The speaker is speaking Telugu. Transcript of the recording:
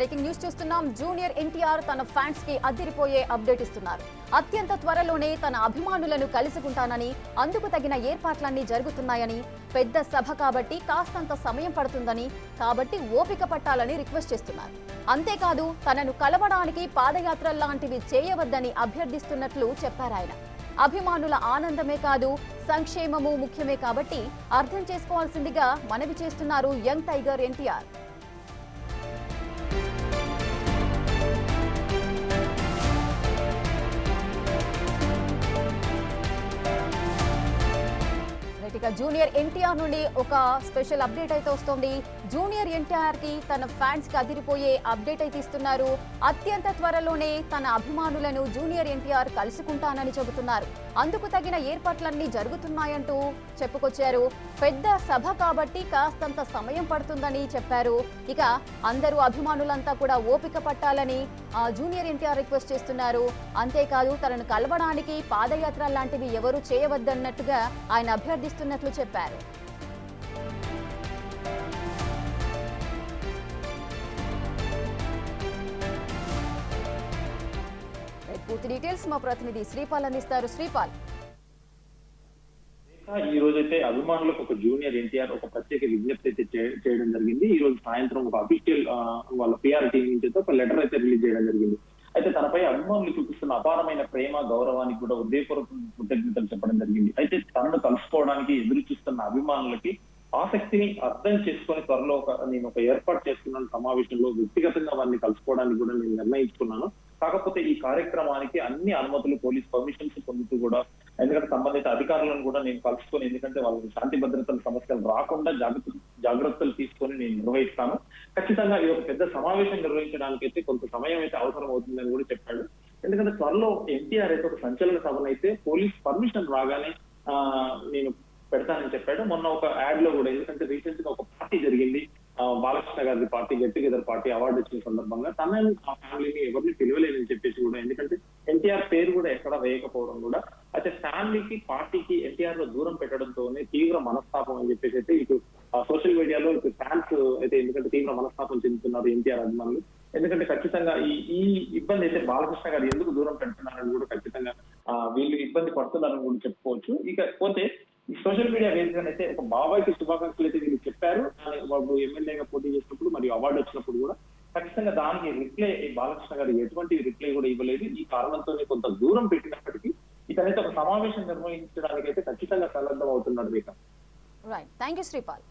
బ్రేకింగ్ న్యూస్ చూస్తున్నాం. జూనియర్ ఎన్టీఆర్ తన ఫ్యాన్స్ కి అదిరిపోయే అప్డేట్ ఇస్తున్నారు. అత్యంత త్వరలోనే తన అభిమానులను కలుసుకుంటానని, అందుకు తగిన ఏర్పాట్లన్నీ జరుగుతున్నాయని, పెద్ద సభ కాబట్టి కాస్తంత సమయం పడుతుందని, కాబట్టి ఓపిక పట్టాలని రిక్వెస్ట్ చేస్తున్నారు. అంతేకాదు తనను కలవడానికి పాదయాత్ర లాంటివి చేయవద్దని అభ్యర్థిస్తున్నట్లు చెప్పారాయన. అభిమానుల ఆనందమే కాదు సంక్షేమము ముఖ్యమే కాబట్టి అర్థం చేసుకోవాల్సిందిగా మనవి చేస్తున్నారు young tiger NTR. Junior NTR నుండి ఒక స్పెషల్ అప్డేట్ అయితే వస్తోంది. జూనియర్ ఎన్టీఆర్ కి తన ఫ్యాన్స్ కి అదిరిపోయే అప్డేట్ అయితే ఇస్తున్నారు. అత్యంత త్వరలోనే తన అభిమానులను జూనియర్ ఎన్టీఆర్ కలుసుకుంటానని చెబుతున్నారు. అందుకు తగిన ఏర్పాట్లన్నీ జరుగుతున్నాయంటూ చెప్పుకొచ్చారు. పెద్ద సభ కాబట్టి కాస్తంత సమయం పడుతుందని చెప్పారు. ఇక అందరూ అభిమానులంతా కూడా ఓపిక పట్టాలని జూనియర్ ఎన్టీఆర్ రిక్వెస్ట్ చేస్తున్నారు. అంతేకాదు తనను కలవడానికి పాదయాత్ర లాంటివి ఎవరూ చేయవద్దన్నట్టుగా ఆయన అభ్యర్థిస్తున్నట్లు చెప్పారు. పూర్తి డీటెయిల్స్ మా ప్రతినిధి శ్రీపాల్ అందిస్తారు. శ్రీపాల్, ఈ రోజైతే అభిమానులకు ఒక జూనియర్ ఎన్టీఆర్ ఒక ప్రత్యేక విజ్ఞప్తి అయితే చేయడం జరిగింది. ఈ రోజు సాయంత్రం ఒక అఫీషియల్ వాళ్ళ పిఆర్ టీం నుంచి ఒక లెటర్ అయితే రిలీజ్ చేయడం జరిగింది. అయితే తనపై అభిమానులు చూపిస్తున్న అపారమైన ప్రేమ గౌరవానికి కూడా హృదయపూర్వక కృతజ్ఞతలు చెప్పడం జరిగింది. అయితే తనను కలుసుకోవడానికి ఎదురు చూస్తున్న అభిమానులకి ఆసక్తిని అర్థం చేసుకొని త్వరలో నేను ఒక ఏర్పాటు చేస్తున్నాను సమావేశంలో వ్యక్తిగతంగా వారిని కలుసుకోవడానికి కూడా నేను నిర్ణయించుకున్నాను. కాకపోతే ఈ కార్యక్రమానికి అన్ని అనుమతులు పోలీస్ పర్మిషన్స్ పొందుతూ కూడా, ఎందుకంటే సంబంధిత అధికారులను కూడా నేను కలుసుకొని, ఎందుకంటే వాళ్ళకి శాంతి భద్రతల సమస్యలు రాకుండా జాగ్రత్తలు తీసుకొని నేను నిర్వహిస్తాను. ఖచ్చితంగా ఇది ఒక పెద్ద సమావేశం నిర్వహించడానికి అయితే కొంత సమయం అయితే అవసరం అవుతుందని కూడా చెప్పాడు. ఎందుకంటే త్వరలో ఎన్టీఆర్ అయితే ఒక సంచలన సభను అయితే పోలీస్ పర్మిషన్ రాగానే నేను పెడతానని చెప్పాడు. మొన్న ఒక యాడ్ లో కూడా, ఎందుకంటే రీసెంట్ గా ఒక పార్టీ జరిగింది, బాలకృష్ణ గారి party, get together party award వచ్చిన సందర్భంగా తనని ఆ ఫ్యామిలీని ఎవరిని పిలవలేదని చెప్పేసి కూడా, ఎందుకంటే ఎన్టీఆర్ పేరు కూడా ఎక్కడ వేయకపోవడం కూడా, అయితే ఫ్యామిలీకి పార్టీకి ఎన్టీఆర్ లో దూరం పెట్టడంతోనే తీవ్ర మనస్తాపం అని చెప్పేసి అయితే ఇటు సోషల్ మీడియాలో ఇటు ఫ్యాన్స్ అయితే, ఎందుకంటే తీవ్ర మనస్తాపం చెందుతున్నారు ఎన్టీఆర్ అభిమానులు. ఎందుకంటే ఖచ్చితంగా ఈ ఇబ్బంది అయితే బాలకృష్ణ గారు ఎందుకు దూరం పెడుతున్నారని కూడా ఖచ్చితంగా వీళ్ళు ఇబ్బంది పడుతున్నారని కూడా చెప్పుకోవచ్చు. ఇకపోతే ఈ సోషల్ మీడియా వేదికనైతే ఒక బాబాయ్కి శుభాకాంక్షలు అయితే వీళ్ళు చెప్పారు. వాళ్ళు ఎమ్మెల్యేగా పోటీ చేసినప్పుడు మరియు అవార్డు వచ్చినప్పుడు కూడా ఖచ్చితంగా దానికి రిప్లై బాలకృష్ణ గారు ఎటువంటి రిప్లై కూడా ఇవ్వలేదు. ఈ కారణంతోనే కొంత దూరం పెట్టినప్పటికీ ఇతనైతే ఒక సమావేశం నిర్వహించడానికి అయితే ఖచ్చితంగా సన్నద్ధం అవుతున్నారు. Right, thank you Sripal.